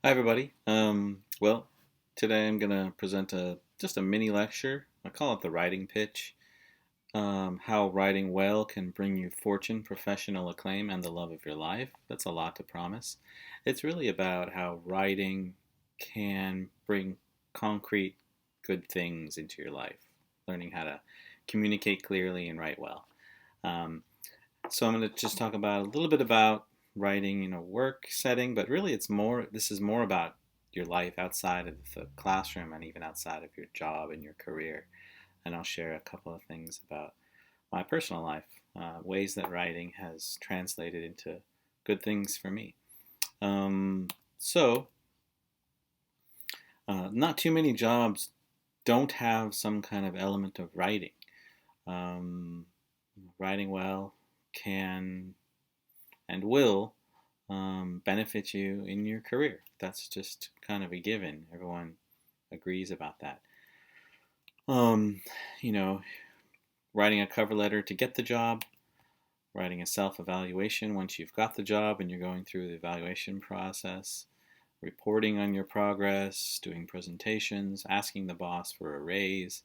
Hi, everybody. Well, today I'm going to present just a mini lecture. I call it the writing pitch. How writing well can bring you fortune, professional acclaim, and the love of your life. That's a lot to promise. It's really about how writing can bring concrete, good things into your life. Learning how to communicate clearly and write well. Um, so I'm going to just talk about a little bit about writing in a work setting, but really this is more about your life outside of the classroom and even outside of your job and your career. And I'll share a couple of things about my personal life, ways that writing has translated into good things for me. Um, so, not too many jobs don't have some kind of element of writing. Um, Writing well can and will benefit you in your career. That's just kind of a given. Everyone agrees about that. Um, you know, Writing a cover letter to get the job, writing a self evaluation once you've got the job and you're going through the evaluation process, reporting on your progress, doing presentations, asking the boss for a raise,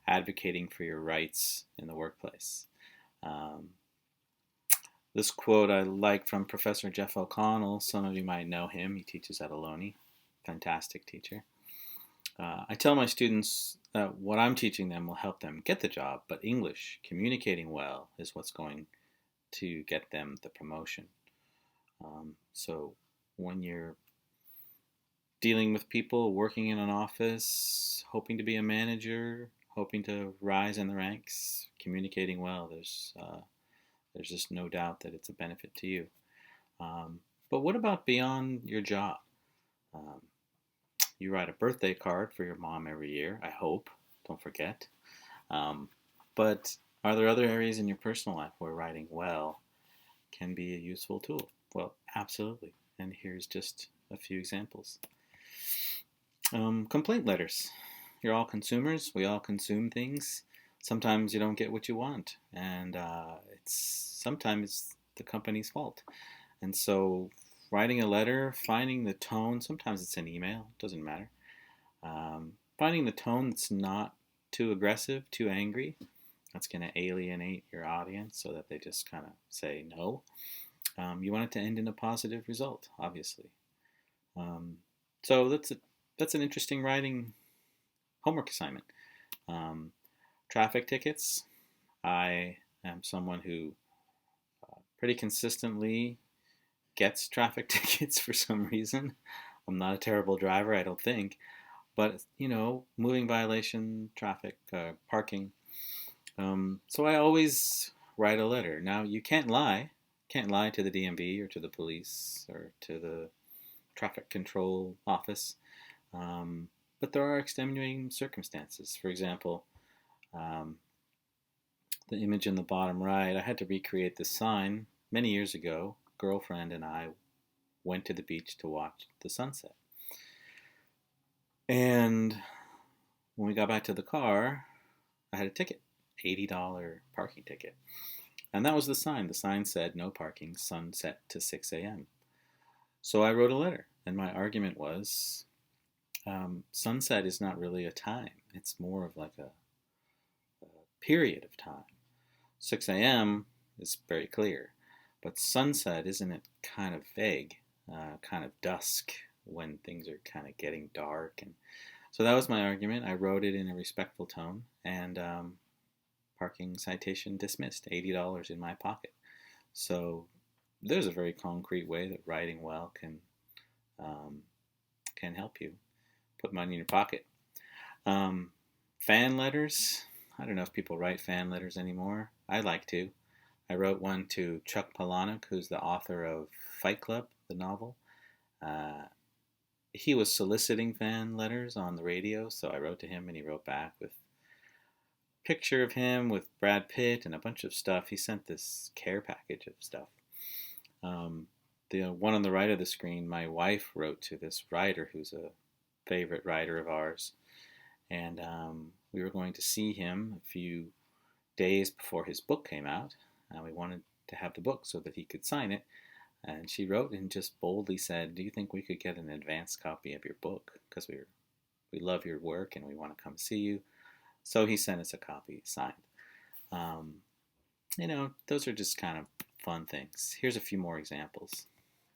advocating for your rights in the workplace. Um, This quote I like from Professor Jeff O'Connell. Some of you might know him. He teaches at Ohlone. Fantastic teacher. I tell my students that what I'm teaching them will help them get the job, but English, communicating well, is what's going to get them the promotion. So when you're dealing with people, working in an office, hoping to be a manager, hoping to rise in the ranks, communicating well, there's just no doubt that it's a benefit to you. But what about beyond your job? Um, you write a birthday card for your mom every year, I hope. Don't forget. Um, but are there other areas in your personal life where writing well can be a useful tool? Well, absolutely. And here's just a few examples. Complaint letters. You're all consumers. We all consume things. Sometimes you don't get what you want, and it's sometimes the company's fault. And so, writing a letter, finding the tone. Sometimes it's an email. Doesn't matter. Finding the tone that's not too aggressive, too angry. That's going to alienate your audience so that they just kind of say no. You want it to end in a positive result, obviously. Um, so that's an interesting writing homework assignment. Um, Traffic tickets. I am someone who pretty consistently gets traffic tickets for some reason. I'm not a terrible driver, I don't think, but moving violation, traffic, parking. So I always write a letter. Now you can't lie to the DMV or to the police or to the traffic control office. Um, but there are extenuating circumstances. For example, um, the image in the bottom right, I had to recreate this sign many years ago. Girlfriend and I went to the beach to watch the sunset. And when we got back to the car, I had a ticket, $80 parking ticket. And that was the sign. The sign said no parking, sunset to 6 a.m. So I wrote a letter, and my argument was sunset is not really a time, it's more of like a period of time. 6 a.m. is very clear, but sunset, isn't it kind of vague, kind of dusk when things are kind of getting dark? And so that was my argument. I wrote it in a respectful tone, and parking citation dismissed, $80 in my pocket. So there's a very concrete way that writing well um, can help you put money in your pocket. Um, Fan letters. I don't know if people write fan letters anymore. I like to. I wrote one to Chuck Palahniuk, who's the author of Fight Club, the novel. Uh, he was soliciting fan letters on the radio, so I wrote to him, and he wrote back with a picture of him with Brad Pitt and a bunch of stuff. He sent this care package of stuff. Um, the one on the right of the screen, my wife wrote to this writer who's a favorite writer of ours, and we were going to see him a few days before his book came out. We wanted to have the book so that he could sign it. And she wrote and just boldly said, "Do you think we could get an advance copy of your book? Because we love your work and we want to come see you." So he sent us a copy signed. Um, those are just kind of fun things. Here's a few more examples.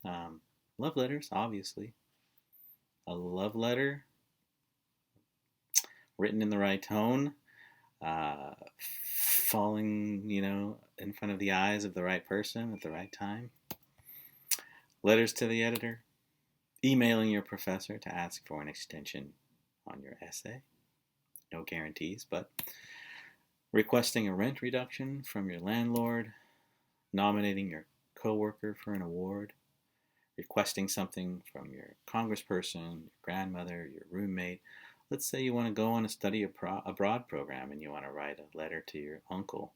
Love letters, obviously. A love letter written in the right tone, uh, falling, in front of the eyes of the right person at the right time. Letters to the editor, emailing your professor to ask for an extension on your essay. No guarantees, but requesting a rent reduction from your landlord, nominating your coworker for an award, requesting something from your congressperson, your grandmother, your roommate. Let's say you want to go on a study abroad program and you want to write a letter to your uncle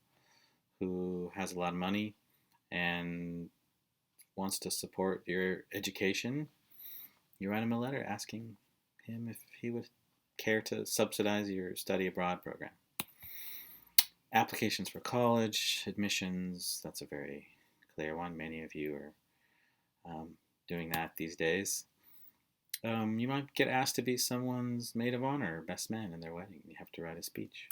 who has a lot of money and wants to support your education. You write him a letter asking him if he would care to subsidize your study abroad program. Applications for college, admissions, that's a very clear one. Many of you are doing that these days. You might get asked to be someone's maid of honor or best man in their wedding. You have to write a speech.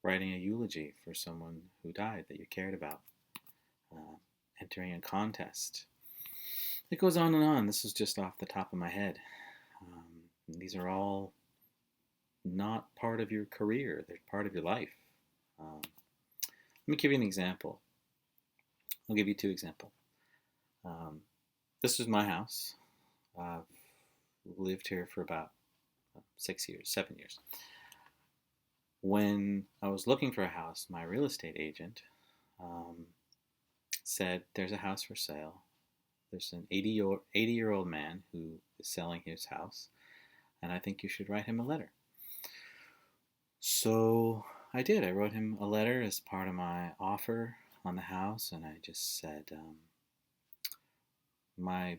Writing a eulogy for someone who died that you cared about. Entering a contest. It goes on and on. This is just off the top of my head. These are all not part of your career. They're part of your life. Let me give you an example. I'll give you two examples. This is my house. I've lived here for about 7 years. When I was looking for a house, my real estate agent said, "There's a house for sale. There's an 80-year-old man who is selling his house, and I think you should write him a letter." So I did. I wrote him a letter as part of my offer on the house, and I just said, my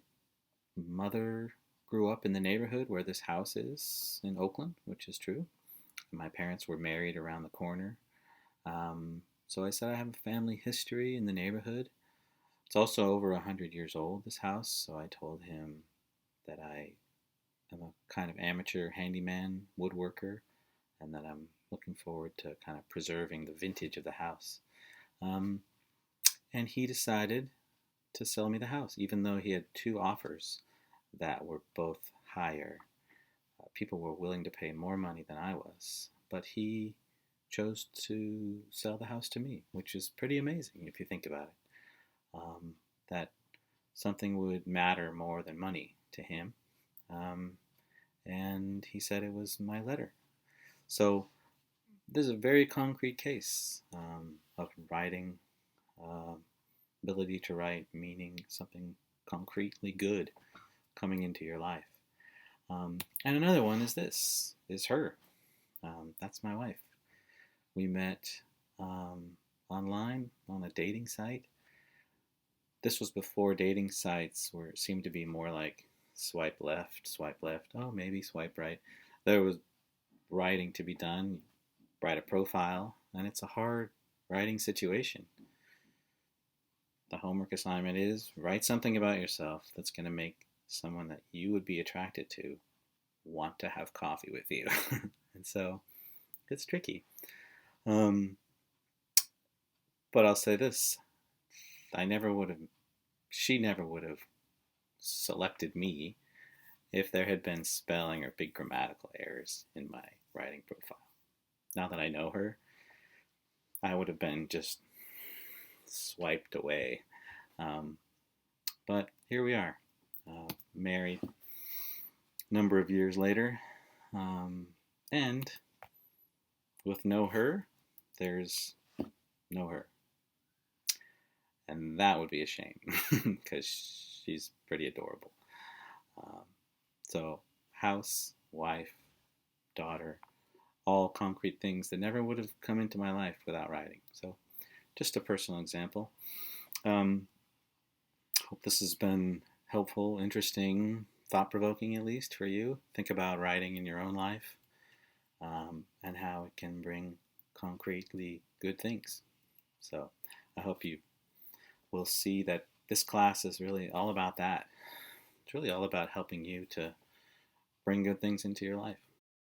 mother grew up in the neighborhood where this house is in Oakland, which is true. My parents were married around the corner. So I said I have a family history in the neighborhood. It's also over 100 years old, this house, so I told him that I am a kind of amateur handyman, woodworker, and that I'm looking forward to kind of preserving the vintage of the house. And he decided to sell me the house, even though he had two offers that were both higher. People were willing to pay more money than I was, but he chose to sell the house to me, which is pretty amazing if you think about it. That something would matter more than money to him. And he said it was my letter. So this is a very concrete case of writing, ability to write, meaning something concretely good coming into your life. And another one is her. That's my wife. We met online on a dating site. This was before dating sites seemed to be more like swipe left, oh, maybe swipe right. There was writing to be done, write a profile, and it's a hard writing situation. The homework assignment is write something about yourself that's going to make someone that you would be attracted to want to have coffee with you. And so it's tricky. But I'll say this. She never would have selected me if there had been spelling or big grammatical errors in my writing profile. Now that I know her, I would have been just swiped away. But here we are, married a number of years later, and with no her, there's no her. And that would be a shame because she's pretty adorable. So house, wife, daughter, all concrete things that never would have come into my life without writing. So just a personal example. Hope this has been helpful, interesting, thought-provoking at least for you. Think about writing in your own life and how it can bring concretely good things. So I hope you will see that this class is really all about that. It's really all about helping you to bring good things into your life.